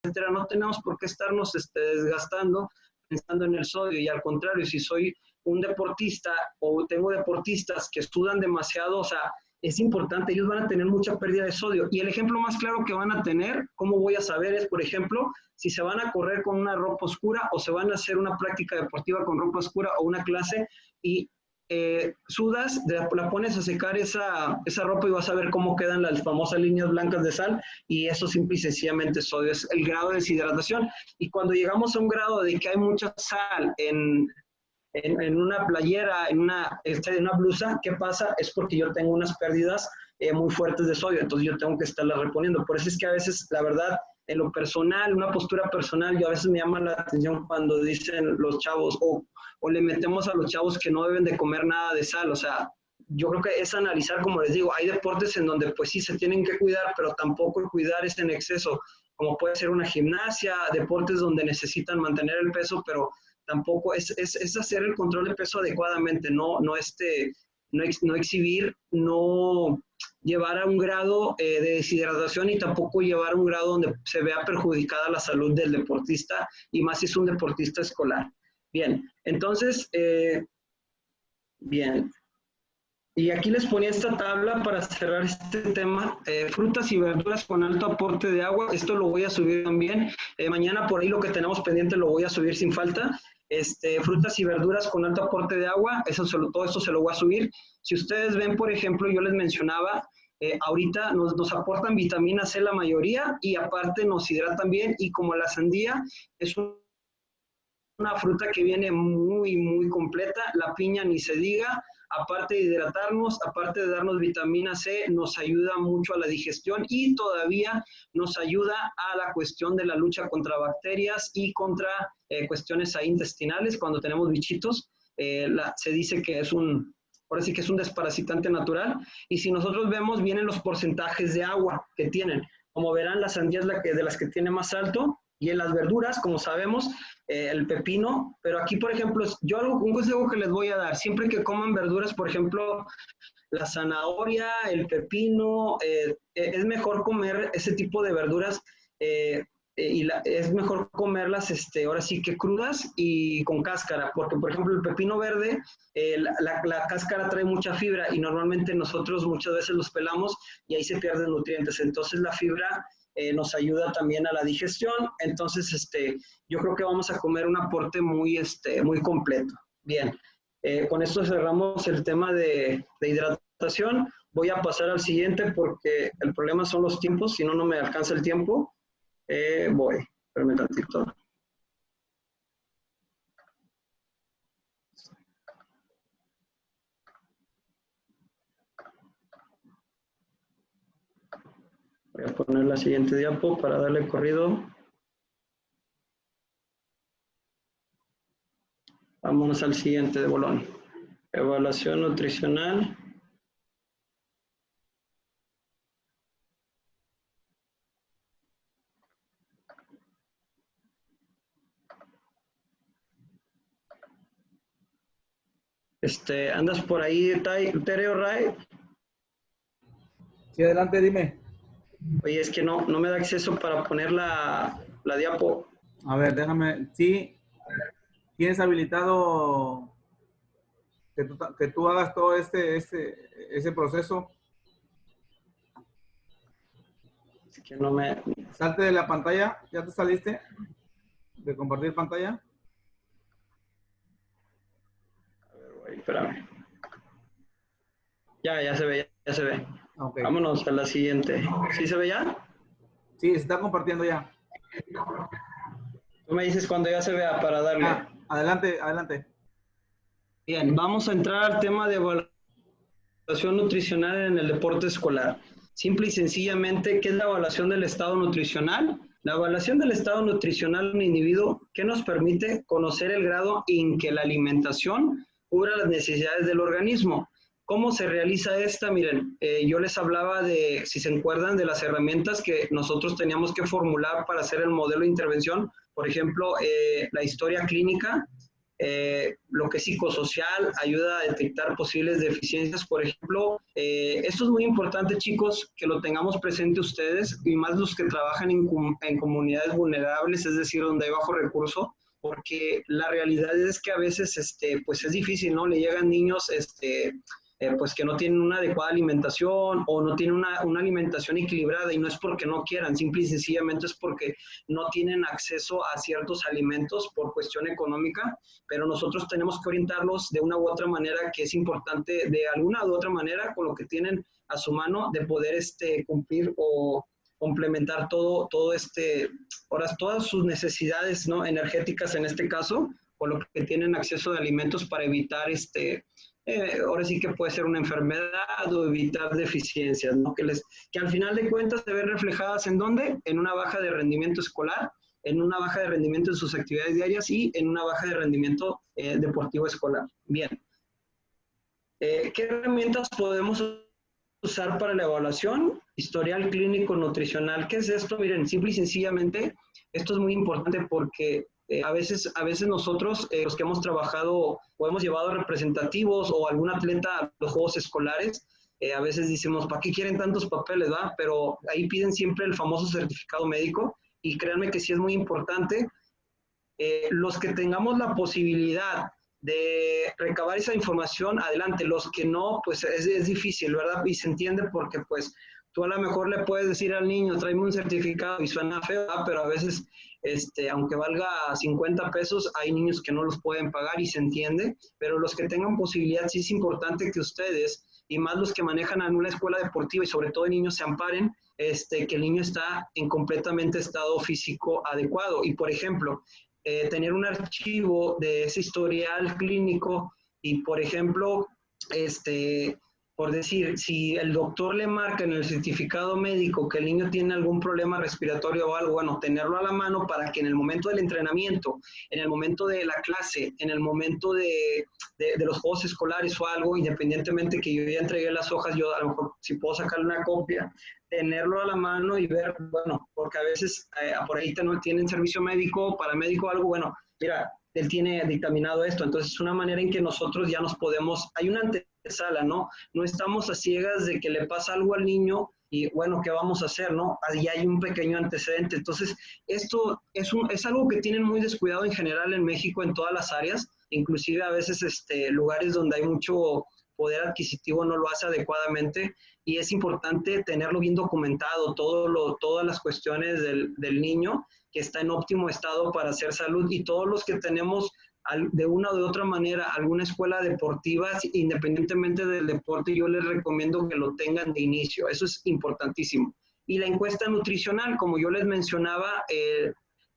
etcétera, no tenemos por qué estarnos desgastando pensando en el sodio, y al contrario, si soy un deportista o tengo deportistas que sudan demasiado, o sea, es importante, ellos van a tener mucha pérdida de sodio. Y el ejemplo más claro que van a tener, ¿cómo voy a saber? Es, por ejemplo, si se van a correr con una ropa oscura o se van a hacer una práctica deportiva con ropa oscura o una clase y sudas, la pones a secar esa ropa y vas a ver cómo quedan las famosas líneas blancas de sal, y eso simple y sencillamente es sodio, es el grado de deshidratación. Y cuando llegamos a un grado de que hay mucha sal en una playera, en una blusa, ¿qué pasa? Es porque yo tengo unas pérdidas muy fuertes de sodio, entonces yo tengo que estarlas reponiendo. Por eso es que a veces, la verdad, en lo personal, una postura personal, yo a veces me llama la atención cuando dicen los chavos, o le metemos a los chavos que no deben de comer nada de sal, o sea, yo creo que es analizar, como les digo, hay deportes en donde pues sí se tienen que cuidar, pero tampoco cuidar es en exceso, como puede ser una gimnasia, deportes donde necesitan mantener el peso, pero tampoco es hacer el control de peso adecuadamente, no exhibir, no llevar a un grado de deshidratación y tampoco llevar a un grado donde se vea perjudicada la salud del deportista, y más si es un deportista escolar. Bien, entonces, bien. Y aquí les ponía esta tabla para cerrar este tema, frutas y verduras con alto aporte de agua. Esto lo voy a subir también. Mañana por ahí lo que tenemos pendiente lo voy a subir sin falta. Frutas y verduras con alto aporte de agua, todo esto se lo voy a subir. Si ustedes ven, por ejemplo, yo les mencionaba, ahorita nos aportan vitamina C la mayoría, y aparte nos hidratan bien, y como la sandía es una fruta que viene muy, muy completa, la piña ni se diga. Aparte de hidratarnos, aparte de darnos vitamina C, nos ayuda mucho a la digestión y todavía nos ayuda a la cuestión de la lucha contra bacterias y contra cuestiones ahí intestinales. Cuando tenemos bichitos, se dice que ahora sí que es un desparasitante natural. Y si nosotros vemos, vienen los porcentajes de agua que tienen. Como verán, la sandía es de las que tiene más alto, y en las verduras, como sabemos, el pepino, pero aquí, por ejemplo, un consejo que les voy a dar, siempre que coman verduras, por ejemplo, la zanahoria, el pepino, es mejor comer ese tipo de verduras, es mejor comerlas ahora sí que crudas y con cáscara, porque por ejemplo el pepino verde, la cáscara trae mucha fibra, y normalmente nosotros muchas veces los pelamos y ahí se pierden nutrientes, entonces la fibra nos ayuda también a la digestión. Entonces yo creo que vamos a comer un aporte muy completo. Bien, con esto cerramos el tema de hidratación. Voy a pasar al siguiente porque el problema son los tiempos, si no, no me alcanza el tiempo. Espérame tantito. Voy a poner la siguiente diapo para darle corrido. Vámonos al siguiente de bolón. Evaluación nutricional. ¿Andas por ahí, Tere o Ray? Sí, adelante, dime. Oye, es que no me da acceso para poner la diapo. A ver, déjame. Sí, tienes habilitado que tú hagas todo ese proceso. Es que no me... Salte de la pantalla. ¿Ya te saliste de compartir pantalla? A ver, güey, espérame. Ya se ve, ya se ve. Okay. Vámonos a la siguiente. ¿Sí se ve ya? Sí, se está compartiendo ya. Tú me dices cuando ya se vea para darle. Adelante, adelante. Bien, vamos a entrar al tema de evaluación nutricional en el deporte escolar. Simple y sencillamente, ¿qué es la evaluación del estado nutricional? La evaluación del estado nutricional de un individuo que nos permite conocer el grado en que la alimentación cubra las necesidades del organismo. ¿Cómo se realiza esta? Miren, yo les hablaba de, si se acuerdan, de las herramientas que nosotros teníamos que formular para hacer el modelo de intervención. Por ejemplo, la historia clínica, lo que es psicosocial, ayuda a detectar posibles deficiencias, por ejemplo. Esto es muy importante, chicos, que lo tengamos presente ustedes, y más los que trabajan en comunidades vulnerables, es decir, donde hay bajo recurso, porque la realidad es que a veces pues es difícil, ¿no? Le llegan niños pues que no tienen una adecuada alimentación o no tienen una alimentación equilibrada, y no es porque no quieran, simple y sencillamente es porque no tienen acceso a ciertos alimentos por cuestión económica, pero nosotros tenemos que orientarlos de una u otra manera, que es importante de alguna u otra manera con lo que tienen a su mano, de poder cumplir o complementar ahora todas sus necesidades, ¿no? Energéticas en este caso, con lo que tienen acceso de alimentos para evitar ahora sí que puede ser una enfermedad o evitar deficiencias, ¿no? Que al final de cuentas se ven reflejadas ¿en dónde? En una baja de rendimiento escolar, en una baja de rendimiento en sus actividades diarias y en una baja de rendimiento deportivo escolar. Bien. ¿Qué herramientas podemos usar para la evaluación? Historial clínico nutricional. ¿Qué es esto? Miren, simple y sencillamente, esto es muy importante porque a veces nosotros, los que hemos trabajado o hemos llevado representativos o algún atleta a los juegos escolares, a veces decimos, ¿para qué quieren tantos papeles, va? Pero ahí piden siempre el famoso certificado médico, y créanme que sí es muy importante. Los que tengamos la posibilidad de recabar esa información, adelante. Los que no, pues es difícil, ¿verdad? Y se entiende porque pues tú a lo mejor le puedes decir al niño, tráeme un certificado, y suena feo, ¿verdad? Pero a veces, aunque valga 50 pesos, hay niños que no los pueden pagar y se entiende, pero los que tengan posibilidad, sí es importante que ustedes, y más los que manejan en una escuela deportiva y sobre todo niños, se amparen, que el niño está en completamente estado físico adecuado. Y por ejemplo, tener un archivo de ese historial clínico y, por ejemplo, por decir, si el doctor le marca en el certificado médico que el niño tiene algún problema respiratorio o algo, bueno, tenerlo a la mano para que en el momento del entrenamiento, en el momento de la clase, en el momento de los juegos escolares o algo, independientemente que yo ya entregué las hojas, yo a lo mejor si puedo sacarle una copia, tenerlo a la mano y ver, bueno, porque a veces por ahí no tienen servicio médico, paramédico o algo, bueno, mira, él tiene dictaminado esto, entonces es una manera en que nosotros ya nos podemos, hay una antesala, ¿no? No estamos a ciegas de que le pasa algo al niño y bueno, ¿qué vamos a hacer, no? Ahí hay un pequeño antecedente, entonces esto es algo que tienen muy descuidado en general en México en todas las áreas, inclusive a veces lugares donde hay mucho poder adquisitivo no lo hace adecuadamente, y es importante tenerlo bien documentado, todas las cuestiones del niño, que está en óptimo estado para hacer salud, y todos los que tenemos de una o de otra manera alguna escuela deportiva, independientemente del deporte, yo les recomiendo que lo tengan de inicio, eso es importantísimo. Y la encuesta nutricional, como yo les mencionaba,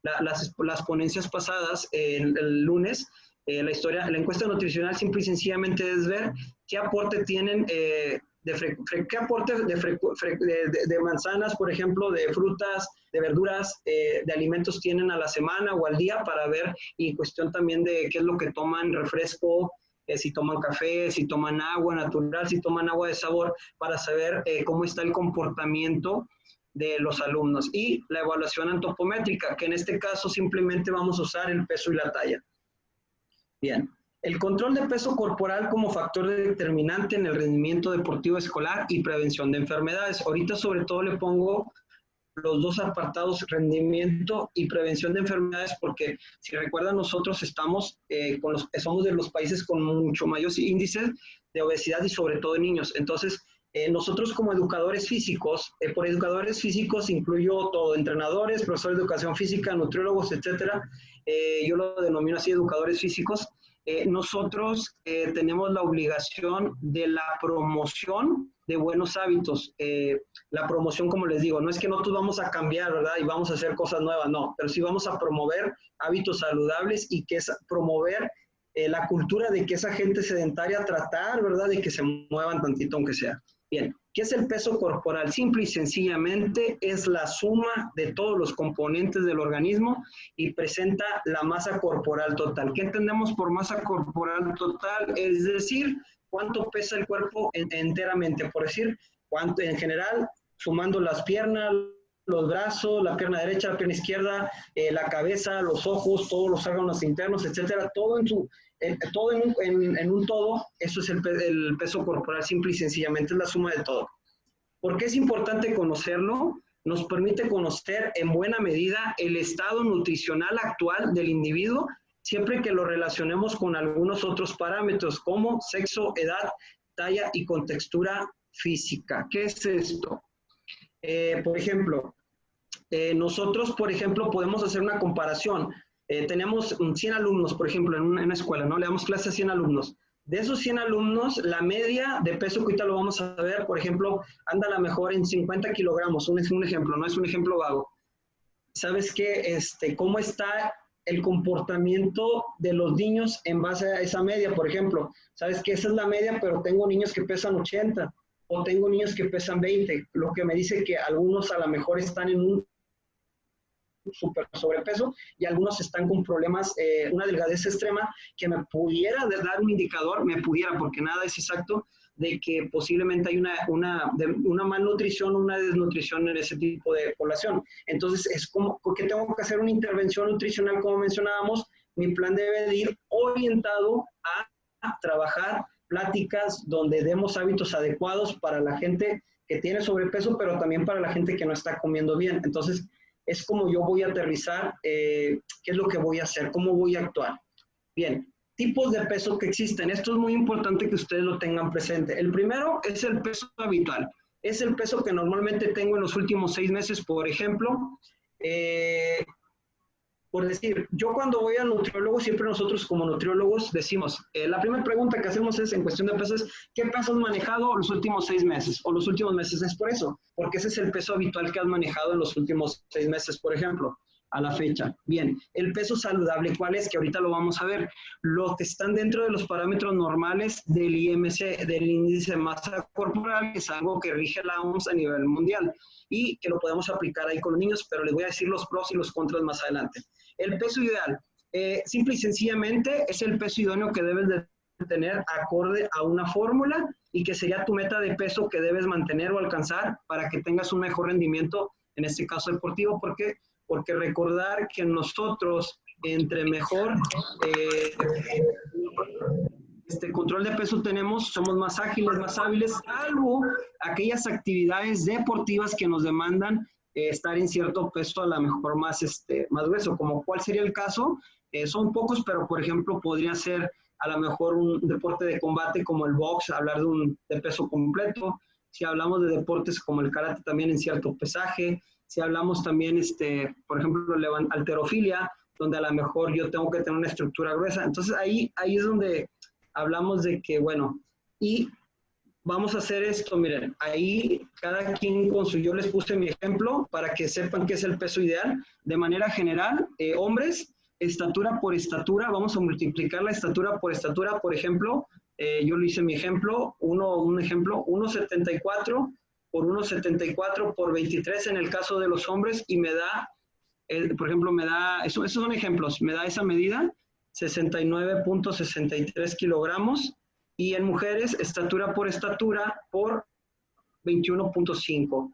las ponencias pasadas, el lunes, la encuesta nutricional simple y sencillamente es ver qué aporte tienen qué aporte de manzanas, por ejemplo, de frutas, de verduras, de alimentos tienen a la semana o al día, para ver, y cuestión también de qué es lo que toman, refresco, si toman café, si toman agua natural, si toman agua de sabor, para saber cómo está el comportamiento de los alumnos. Y la evaluación antropométrica, que en este caso simplemente vamos a usar el peso y la talla. Bien. El control de peso corporal como factor determinante en el rendimiento deportivo escolar y prevención de enfermedades. Ahorita sobre todo le pongo los dos apartados, rendimiento y prevención de enfermedades, porque si recuerdan nosotros somos de los países con mucho mayor índice de obesidad y sobre todo en niños. Entonces, nosotros como educadores físicos, por educadores físicos incluyo todo, entrenadores, profesores de educación física, nutriólogos, etcétera. Yo lo denomino así, educadores físicos. Nosotros tenemos la obligación de la promoción de buenos hábitos. La promoción, como les digo, no es que nosotros vamos a cambiar, ¿verdad? Y vamos a hacer cosas nuevas, no, pero sí vamos a promover hábitos saludables, y que es promover la cultura de que esa gente sedentaria, tratar, ¿verdad? De que se muevan tantito aunque sea. Bien, ¿qué es el peso corporal? Simple y sencillamente es la suma de todos los componentes del organismo y presenta la masa corporal total. ¿Qué entendemos por masa corporal total? Es decir, cuánto pesa el cuerpo enteramente, por decir, cuánto en general, sumando las piernas, los brazos, la pierna derecha, la pierna izquierda, la cabeza, los ojos, todos los órganos internos, etcétera, todo todo en un todo. Eso es el peso corporal, simple y sencillamente es la suma de todo. ¿Por qué es importante conocerlo? Nos permite conocer en buena medida el estado nutricional actual del individuo, siempre que lo relacionemos con algunos otros parámetros como sexo, edad, talla y contextura física. ¿Qué es esto? Por ejemplo, nosotros, por ejemplo, podemos hacer una comparación. Tenemos 100 alumnos, por ejemplo, en una escuela, ¿no? Le damos clase a 100 alumnos. De esos 100 alumnos, la media de peso, que ahorita lo vamos a ver, por ejemplo, anda a lo mejor en 50 kilogramos, un ejemplo, no es un ejemplo vago. ¿Sabes qué? ¿Cómo está el comportamiento de los niños en base a esa media? Por ejemplo, ¿sabes qué? Esa es la media, pero tengo niños que pesan 80 o tengo niños que pesan 20, lo que me dice que algunos a lo mejor están en un super sobrepeso y algunos están con problemas, una delgadez extrema que me pudiera dar un indicador, porque nada es exacto, de que posiblemente hay una malnutrición, una desnutrición en ese tipo de población. Entonces, es como que tengo que hacer una intervención nutricional, como mencionábamos. Mi plan debe de ir orientado a trabajar pláticas donde demos hábitos adecuados para la gente que tiene sobrepeso, pero también para la gente que no está comiendo bien. Entonces, es como yo voy a aterrizar, qué es lo que voy a hacer, cómo voy a actuar. Bien, tipos de peso que existen. Esto es muy importante que ustedes lo tengan presente. El primero es el peso habitual. Es el peso que normalmente tengo en los últimos 6 meses, por ejemplo. Por decir, yo cuando voy al nutriólogo, siempre nosotros como nutriólogos decimos, la primera pregunta que hacemos es en cuestión de peso, ¿qué peso has manejado los últimos 6 meses o los últimos meses? Es por eso, porque ese es el peso habitual que has manejado en los últimos 6 meses, por ejemplo, a la fecha. Bien, el peso saludable, ¿cuál es? Que ahorita lo vamos a ver. Los que están dentro de los parámetros normales del IMC, del índice de masa corporal, que es algo que rige la OMS a nivel mundial y que lo podemos aplicar ahí con los niños, pero les voy a decir los pros y los contras más adelante. El peso ideal, simple y sencillamente, es el peso idóneo que debes de tener acorde a una fórmula y que sería tu meta de peso que debes mantener o alcanzar para que tengas un mejor rendimiento, en este caso deportivo. ¿Por qué? Porque recordar que nosotros, entre mejor control de peso tenemos, somos más ágiles, más hábiles, salvo aquellas actividades deportivas que nos demandan estar en cierto peso, a lo mejor más grueso. Como cuál sería el caso, son pocos, pero por ejemplo podría ser a lo mejor un deporte de combate como el box, hablar de peso completo. Si hablamos de deportes como el karate, también en cierto pesaje. Si hablamos también, por ejemplo, halterofilia, donde a lo mejor yo tengo que tener una estructura gruesa. Entonces ahí es donde hablamos de que, bueno, y vamos a hacer esto, miren, ahí cada quien con yo les puse mi ejemplo para que sepan qué es el peso ideal. De manera general, hombres, estatura por estatura, vamos a multiplicar la estatura, por ejemplo, yo le hice mi ejemplo, un ejemplo, 1,74 por 1,74 por 23 en el caso de los hombres, y me da, por ejemplo, me da, esos son ejemplos, me da esa medida, 69.63 kilogramos, y en mujeres, estatura por 21.5.